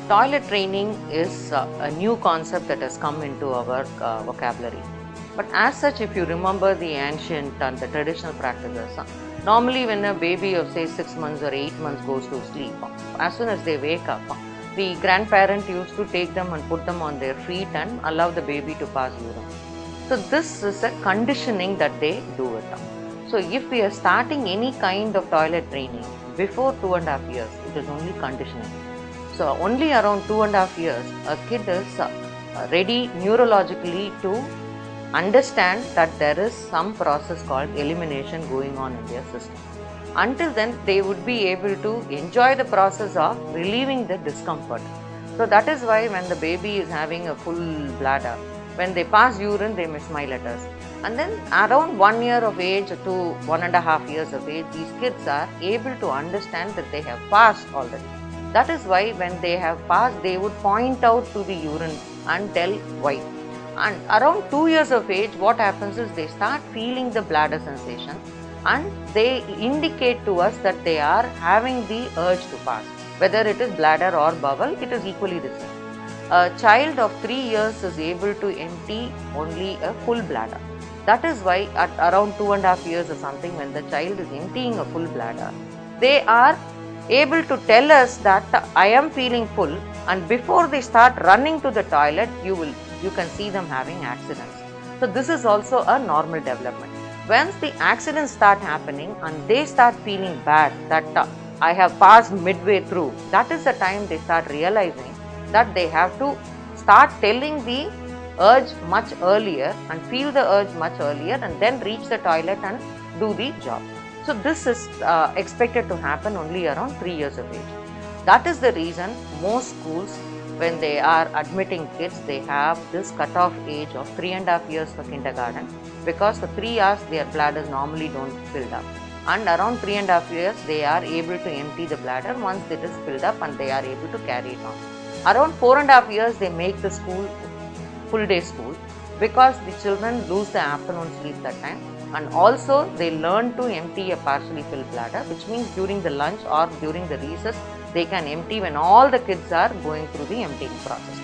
Toilet training is a new concept that has come into our vocabulary. But as such, if you remember the ancient and the traditional practices, normally when a baby of say 6 months or 8 months goes to sleep, as soon as they wake up, the grandparent used to take them and put them on their feet and allow the baby to pass urine. So this is a conditioning that they do it. So if we are starting any kind of toilet training before 2.5 years, it is only conditioning. So only around 2.5 years, a kid is ready neurologically to understand that there is some process called elimination going on in their system. Until then, they would be able to enjoy the process of relieving the discomfort. So that is why when the baby is having a full bladder, when they pass urine, they may smile at us. And then around 1 year of age to 1.5 years of age, these kids are able to understand that they have passed already. That is why when they have passed, they would point out to the urine and tell why. And around 2 years of age, what happens is they start feeling the bladder sensation and they indicate to us that they are having the urge to pass. Whether it is bladder or bowel, it is equally the same. A child of 3 years is able to empty only a full bladder. That is why at around 2.5 years or something, when the child is emptying a full bladder, they are able to tell us that I am feeling full, and before they start running to the toilet, you can see them having accidents. So this is also a normal development. Once the accidents start happening and they start feeling bad that I have passed midway through, that is the time they start realizing that they have to start telling the urge much earlier and feel the urge much earlier and then reach the toilet and do the job. So this is expected to happen only around 3 years of age. That is the reason most schools, when they are admitting kids, they have this cutoff age of 3.5 years for kindergarten, because for 3 years their bladders normally don't fill up. And around 3.5 years they are able to empty the bladder once it is filled up and they are able to carry it on. Around 4.5 years they make the school full day school, because the children lose the afternoon sleep that time, and also they learn to empty a partially filled bladder, which means during the lunch or during the recess they can empty when all the kids are going through the emptying process.